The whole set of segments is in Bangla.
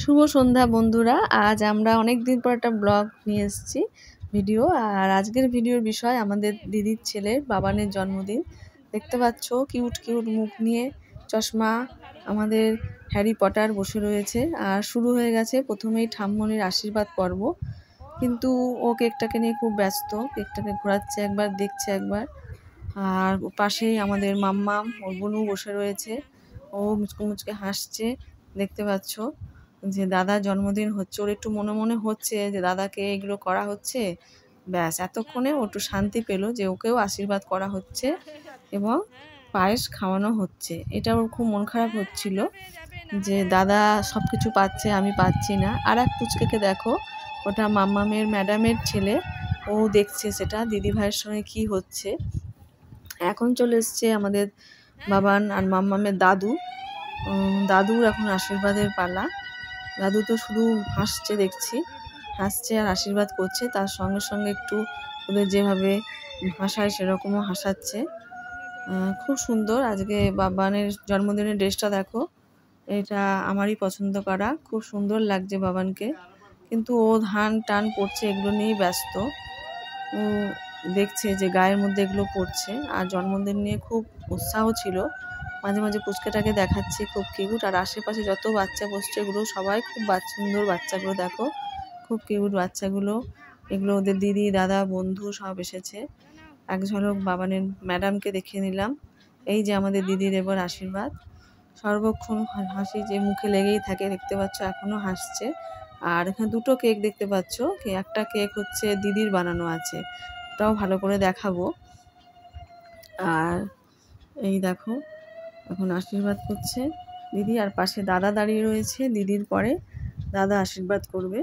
শুভ সন্ধ্যা বন্ধুরা। আজ আমরা অনেক দিন পর একটা ব্লগ নিয়ে এসেছি ভিডিও। আর আজকের ভিডিওর বিষয় আমাদের দিদির ছেলের বাবানের জন্মদিন। দেখতে পাচ্ছ কিউট কিউট মুখ নিয়ে চশমা আমাদের হ্যারি পটার বসে রয়েছে। আর শুরু হয়ে গেছে প্রথমেই ঠাম্মনির আশীর্বাদ পর্ব, কিন্তু ও কেকটাকে নিয়ে খুব ব্যস্ত। কেকটাকে ঘোরাচ্ছে একবার, দেখছে একবার। আর পাশেই আমাদের মাম্মাম ওর বোনু বসে রয়েছে, ও মুচকে মুচকে হাসছে। দেখতে পাচ্ছ যে দাদার জন্মদিন হচ্ছে, ওর একটু মনে মনে হচ্ছে যে দাদাকে এগুলো করা হচ্ছে। ব্যাস এতক্ষণে ও একটু শান্তি পেল যে ওকেও আশীর্বাদ করা হচ্ছে এবং পায়েস খাওয়ানো হচ্ছে। এটা ওর খুব মন খারাপ হচ্ছিল যে দাদা সব কিছু পাচ্ছে, আমি পাচ্ছি না। আর এক পুচকেকে দেখো, ওটা মাম্মামের ম্যাডামের ছেলে, ও দেখছে সেটা দিদি ভাইয়ের সঙ্গে কি হচ্ছে। এখন চলে এসছে আমাদের বাবান আর মাম্মামের দাদু। দাদুর এখন আশীর্বাদের পালা। দাদু তো শুধু হাসছে, দেখছি হাসছে আর আশীর্বাদ করছে, তার সঙ্গে সঙ্গে একটু ওদের যেভাবে হাসায় সেরকমও হাসাচ্ছে। খুব সুন্দর। আজকে বাবানের জন্মদিনের ড্রেসটা দেখো, এটা আমারই পছন্দ করা, খুব সুন্দর লাগছে বাবানকে। কিন্তু ও ধান টান পড়ছে, এগুলো নিয়েই ব্যস্ত। ও দেখছে যে গায়ের মধ্যে এগুলো পড়ছে। আর জন্মদিন নিয়ে খুব উৎসাহ ছিল, মাঝে মাঝে পুচকেটাকে দেখাচ্ছি, খুব কিউট। আর আশেপাশে যত বাচ্চা বসছে এগুলো সবাই খুব সুন্দর বাচ্চাগুলো দেখো, খুব কিউট বাচ্চাগুলো। এগুলো ওদের দিদি দাদা বন্ধু সব এসেছে। এক ঝলক বাবানের ম্যাডামকে দেখিয়ে নিলাম। এই যে আমাদের দিদির এবার আশীর্বাদ, সর্বক্ষণ হাসি যে মুখে লেগেই থাকে, দেখতে পাচ্ছ এখনও হাসছে। আর এখানে দুটো কেক দেখতে পাচ্ছ, একটা কেক হচ্ছে দিদির বানানো আছে, ওটাও ভালো করে দেখাবো। আর এই দেখো এখন আশীর্বাদ করছে দিদি, আর পাশে দাদা দাঁড়িয়ে রয়েছে, দিদির পরে দাদা আশীর্বাদ করবে।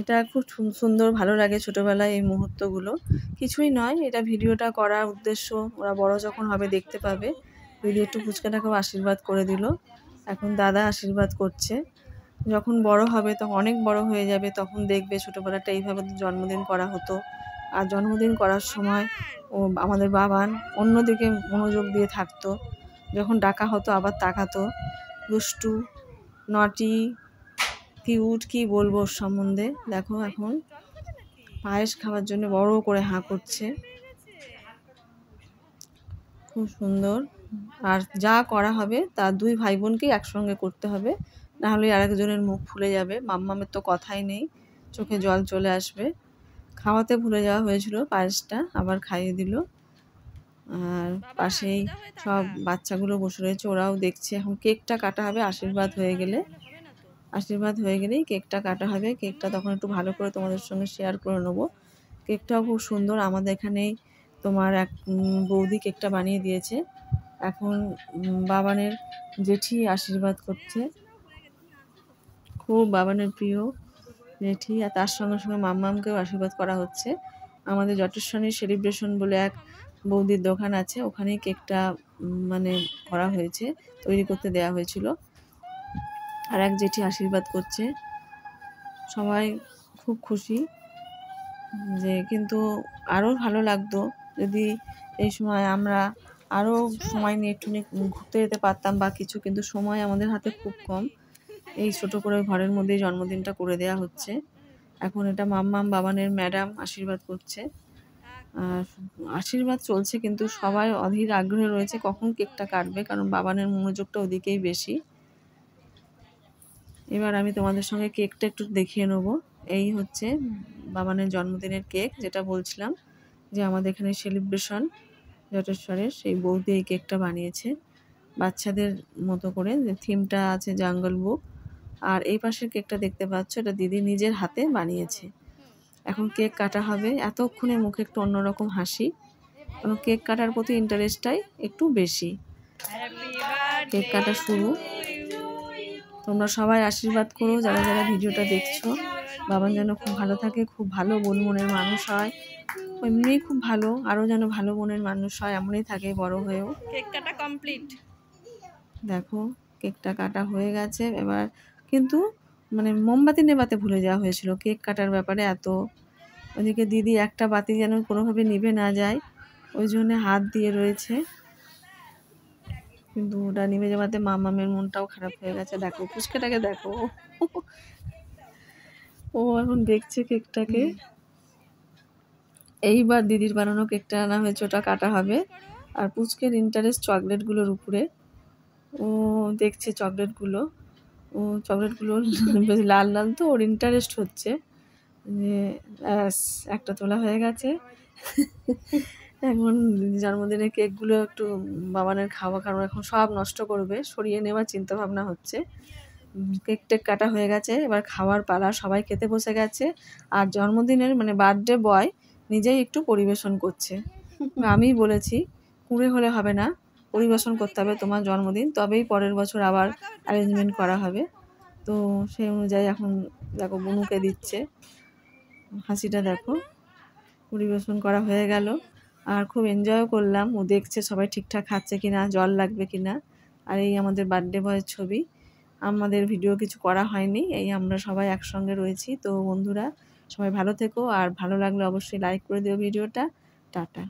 এটা খুব সুন্দর, ভালো লাগে ছোটোবেলায় এই মুহূর্তগুলো। কিছুই নয়, এটা ভিডিওটা করার উদ্দেশ্য, ওরা বড় যখন হবে দেখতে পাবে। দিদি একটু ফুচকাটাকেও আশীর্বাদ করে দিল, এখন দাদা আশীর্বাদ করছে। যখন বড় হবে, তখন অনেক বড় হয়ে যাবে, তখন দেখবে ছোটোবেলাটা এইভাবে জন্মদিন করা হতো। আর জন্মদিন করার সময় ও আমাদের বাবান অন্যদিকে মনোযোগ দিয়ে থাকতো, যখন ডাকা হতো আবার তাকাতো। দুষ্টু, নটি, কিউট, কি বলবো ওর সম্বন্ধে। দেখো এখন পায়েস খাওয়ার জন্য বড় করে হাঁ করছে, খুব সুন্দর। আর যা করা হবে তা দুই ভাই বোনকেই একসঙ্গে করতে হবে, নাহলে আরেকজনের মুখ ফুলে যাবে। মাম্মামের তো কথাই নেই, চোখে জল চলে আসবে। খাওয়াতে ভুলে যাওয়া হয়েছিল, পায়েসটা আবার খাইয়ে দিল। আর পাশেই সব বাচ্চাগুলো বসে রয়েছে, ওরাও দেখছে। এখন কেকটা কাটা হবে আশীর্বাদ হয়ে গেলে, আশীর্বাদ হয়ে গেলেই কেকটা কাটা হবে। কেকটা তখন একটু ভালো করে তোমাদের সঙ্গে শেয়ার করে নেবো। কেকটাও খুব সুন্দর, আমাদের এখানেই তোমার এক বৌদি কেকটা বানিয়ে দিয়েছে। এখন বাবানের জেঠি আশীর্বাদ করছে, খুব বাবানের প্রিয় জেঠি। আর তার সঙ্গে সঙ্গে মাম্মামকেও আশীর্বাদ করা হচ্ছে। আমাদের জটেশ্বরী সেলিব্রেশন বলে এক বৌদির দোকান আছে, ওখানেই কেকটা মানে করা হয়েছে, তৈরি করতে দেওয়া হয়েছিল। আর এক জেঠি আশীর্বাদ করছে, সবাই খুব খুশি। যে কিন্তু আরও ভালো লাগতো যদি এই সময় আমরা আরও সময় নিয়ে একটুখানি ঘুরতে যেতে পারতাম বা কিছু, কিন্তু সময় আমাদের হাতে খুব কম। এই ছোটো করে ঘরের মধ্যেই জন্মদিনটা করে দেয়া হচ্ছে। এখন এটা মাম্মাম বাবানের ম্যাডাম আশীর্বাদ করছে। আর আশীর্বাদ চলছে, কিন্তু সবাই অধীর আগ্রহে রয়েছে কখন কেকটা কাটবে, কারণ বাবানের মনোযোগটা ওদিকেই বেশি। এবার আমি তোমাদের সঙ্গে কেকটা একটু দেখিয়ে নেবো। এই হচ্ছে বাবানের জন্মদিনের কেক, যেটা বলছিলাম যে আমাদের এখানে সেলিব্রেশন জটেশ্বরের, সেই বৌদি এই কেকটা বানিয়েছে বাচ্চাদের মতো করে, যে থিমটা আছে জাঙ্গল বুক। আর এই পাশের কেকটা দেখতে পাচ্ছ, এটা দিদি নিজের হাতে বানিয়েছে। এখন কেক কাটা হবে, এতক্ষণে মুখে একটু অন্যরকম হাসি, কারণ কেক কাটার প্রতি ইন্টারেস্টটাই একটু বেশি। কেক কাটা শুরু, তোমরা সবাই আশীর্বাদ করো যারা যারা ভিডিওটা দেখছো। বাবান যেন খুব ভালো থাকে, খুব ভালো বোন মনের মানুষ হয়, এমনি খুব ভালো, আরও যেন ভালো মনের মানুষ হয়, এমনই থাকে বড় হয়েও। কেক কাটা কমপ্লিট। দেখো কেকটা কাটা হয়ে গেছে। এবার কিন্তু মানে মোমবাতি নেভাতে ভুলে যাওয়া হয়েছিল কেক কাটার ব্যাপারে এত। ওদিকে দিদি একটা বাতি যেন কোনোভাবে নিভে না যায়, ওই জন্য হাত দিয়ে রয়েছে। কিন্তু ওটা নিভে যাওয়াতে মামামের মনটাও খারাপ হয়ে গেছে। দেখো পুচকেটাকে দেখো, ও এখন দেখছে কেকটাকে। এইবার দিদির বানানো কেকটা আনা হয়েছে, ওটা কাটা হবে। আর পুচকের ইন্টারেস্ট চকলেটগুলোর উপরে, ও দেখছে চকলেটগুলো, ও চকলেটগুলো বেশ লাল লাল, তো ওর ইন্টারেস্ট হচ্ছে যে ব্যাস একটা তোলা হয়ে গেছে। এখন জন্মদিনের কেকগুলো একটু বাবানের খাওয়া, কারণ এখন সব নষ্ট করবে, সরিয়ে নেওয়ার চিন্তা ভাবনা হচ্ছে। কেক টেক কাটা হয়ে গেছে, এবার খাওয়ার পালা, সবাই খেতে বসে গেছে। আর জন্মদিনের মানে বার্থডে বয় নিজেই একটু পরিবেশন করছে। আমিই বলেছি কুঁড়ে হলে হবে না, পরিবেশন করতে হবে তোমার জন্মদিন, তবেই পরের বছর আবার অ্যারেঞ্জমেন্ট করা হবে। তো সেই অনুযায়ী এখন দেখো বুনুকে দিচ্ছে, হাসিটা দেখো। পরিবেশন করা হয়ে গেল, আর খুব এনজয়ও করলাম। ও দেখছে সবাই ঠিকঠাক খাচ্ছে কিনা, জল লাগবে কিনা। আর এই আমাদের বার্থডে বয়ের ছবি। আমাদের ভিডিও কিছু করা হয়নি, এই আমরা সবাই একসঙ্গে রয়েছি। তো বন্ধুরা সবাই ভালো থেকো, আর ভালো লাগলে অবশ্যই লাইক করে দিও ভিডিওটা। টাটা।